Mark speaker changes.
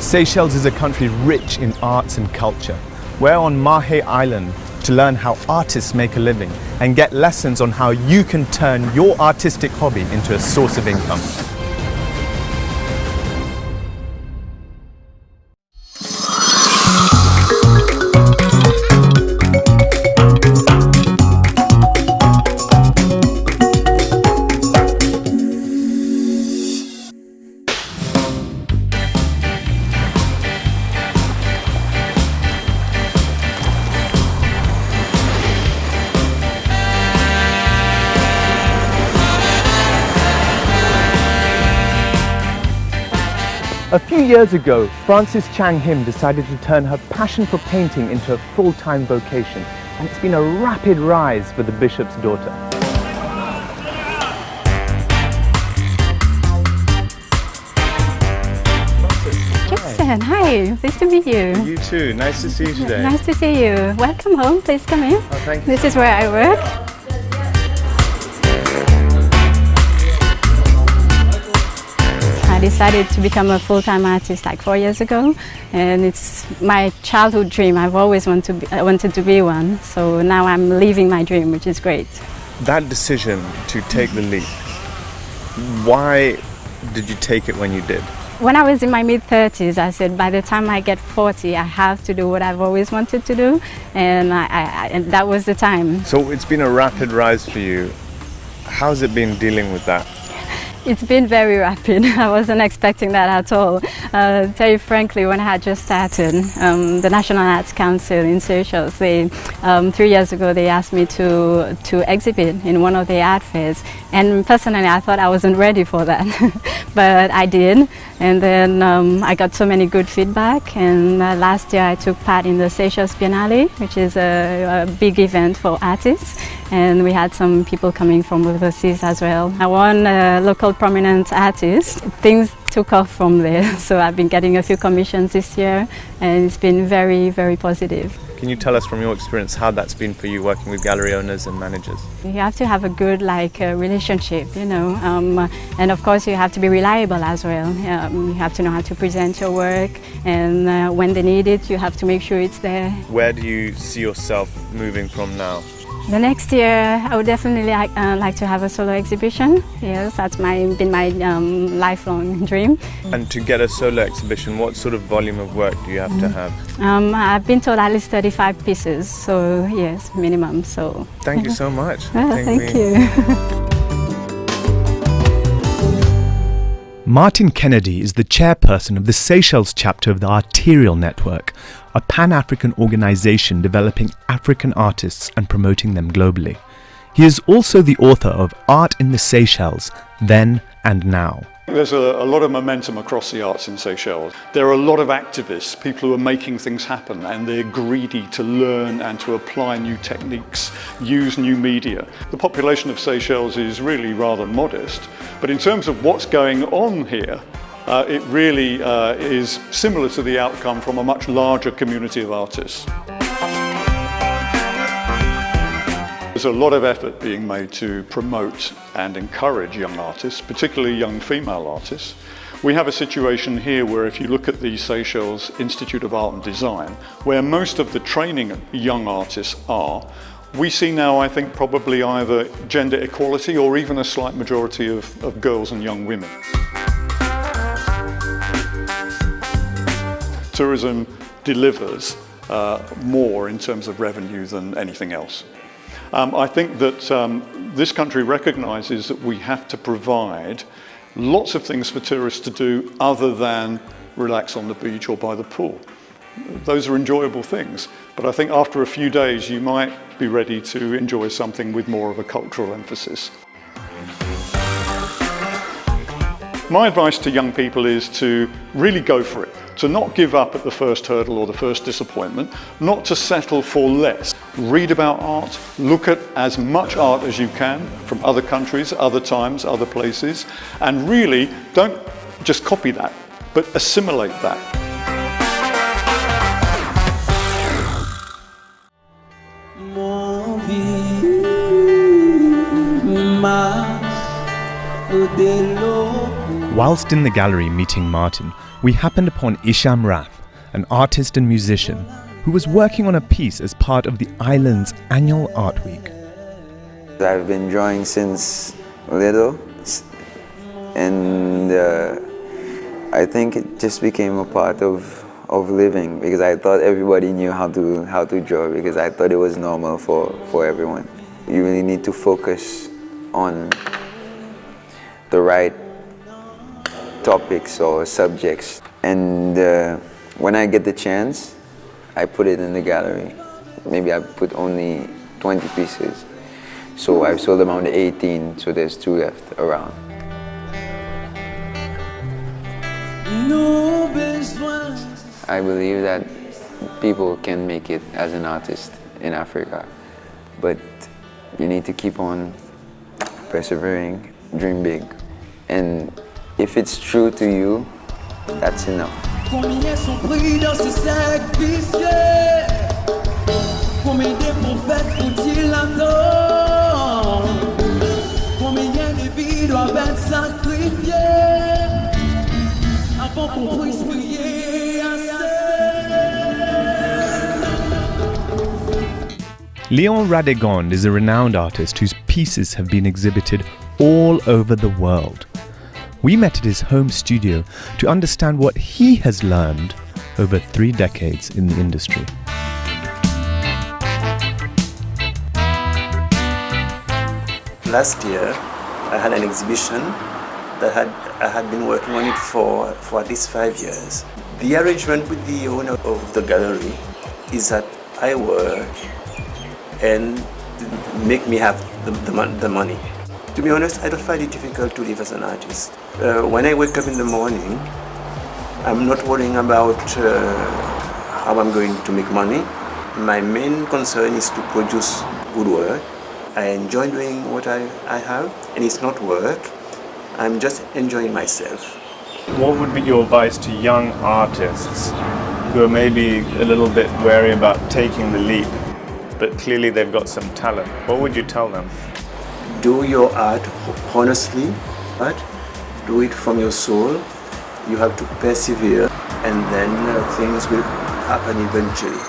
Speaker 1: Seychelles is a country rich in arts and culture. We're on Mahe Island to learn how artists make a living and get lessons on how you can turn your artistic hobby into a source of income. A few years ago, Frances Chang Him decided to turn her passion for painting into a full-time vocation, and it's been a rapid rise for the bishop's daughter.
Speaker 2: Jackson, hi, pleased to meet you.
Speaker 1: You too, nice to see you today.
Speaker 2: Nice to see you. Welcome home, please come in.
Speaker 1: Oh, thank you.
Speaker 2: This is where I work. I decided to become a full-time artist like 4 years ago, and it's my childhood dream. I've always wanted to be one, so now I'm living my dream, which is great.
Speaker 1: That decision to take the leap, why did you take it when you did?
Speaker 2: When I was in my mid-30s, I said by the time I get 40, I have to do what I've always wanted to do, and and that was the time.
Speaker 1: So it's been a rapid rise for you. How's it been dealing with that?
Speaker 2: It's been very rapid. I wasn't expecting that at all. Tell you frankly, when I had just started, the National Arts Council in Seychelles, 3 years ago, they asked me to exhibit in one of the art fairs. And personally, I thought I wasn't ready for that, but I did. And then I got so many good feedback. And last year, I took part in the Seychelles Biennale, which is a big event for artists. And we had some people coming from overseas as well. I won a local prominent artist. Things took off from there. So I've been getting a few commissions this year, and it's been very, very positive.
Speaker 1: Can you tell us from your experience how that's been for you working with gallery owners and managers?
Speaker 2: You have to have a good relationship, you know, and of course you have to be reliable as well. You have to know how to present your work, and when they need it, you have to make sure it's there.
Speaker 1: Where do you see yourself moving from now?
Speaker 2: The next year, I would definitely like to have a solo exhibition. Yes, that's been my lifelong dream.
Speaker 1: And to get a solo exhibition, what sort of volume of work do you have to have?
Speaker 2: I've been told at least 35 pieces, so yes, minimum. So
Speaker 1: thank you so much.
Speaker 2: Thank you.
Speaker 3: Martin Kennedy is the chairperson of the Seychelles chapter of the Arterial Network, a Pan-African organization developing African artists and promoting them globally. He is also the author of Art in the Seychelles, Then and Now.
Speaker 4: There's a lot of momentum across the arts in Seychelles. There are a lot of activists, people who are making things happen, and they're greedy to learn and to apply new techniques, use new media. The population of Seychelles is really rather modest, but in terms of what's going on here, it really is similar to the outcome from a much larger community of artists. There's a lot of effort being made to promote and encourage young artists, particularly young female artists. We have a situation here where if you look at the Seychelles Institute of Art and Design, where most of the training young artists are, we see now, I think, probably either gender equality or even a slight majority of girls and young women. Tourism delivers more in terms of revenue than anything else. I think that this country recognises that we have to provide lots of things for tourists to do other than relax on the beach or by the pool. Those are enjoyable things, but I think after a few days you might be ready to enjoy something with more of a cultural emphasis. My advice to young people is to really go for it, to not give up at the first hurdle or the first disappointment, not to settle for less. Read about art, look at as much art as you can from other countries, other times, other places, and really don't just copy that, but assimilate that.
Speaker 3: Whilst in the gallery meeting Martin, we happened upon Isham Rath, an artist and musician who was working on a piece as part of the island's annual art week.
Speaker 5: I've been drawing since little, and I think it just became a part of living, because I thought everybody knew how to draw, because I thought it was normal for everyone. You really need to focus on the right topics or subjects, and when I get the chance, I put it in the gallery. Maybe I put only 20 pieces, so I've sold around 18, so there's 2 left around. I believe that people can make it as an artist in Africa, but you need to keep on persevering, dream big, and if it's true to you, that's enough.
Speaker 6: Combien sont pris dans ce sacrifice? Combien de prophètes faut-il attendre? Combien de vies doivent être sacrifiées avant qu'on puisse prier assez?
Speaker 3: Léon Radegonde is a renowned artist whose pieces have been exhibited all over the world. We met at his home studio to understand what he has learned over 3 decades in the industry.
Speaker 7: Last year, I had an exhibition that I had been working on it for at least 5 years. The arrangement with the owner of the gallery is that I work and make me have the money. To be honest, I don't find it difficult to live as an artist. When I wake up in the morning, I'm not worrying about how I'm going to make money. My main concern is to produce good work. I enjoy doing what I have, and it's not work. I'm just enjoying myself.
Speaker 1: What would be your advice to young artists who are maybe a little bit wary about taking the leap, but clearly they've got some talent? What would you tell them?
Speaker 7: Do your art honestly, but do it from your soul. You have to persevere, and then things will happen eventually.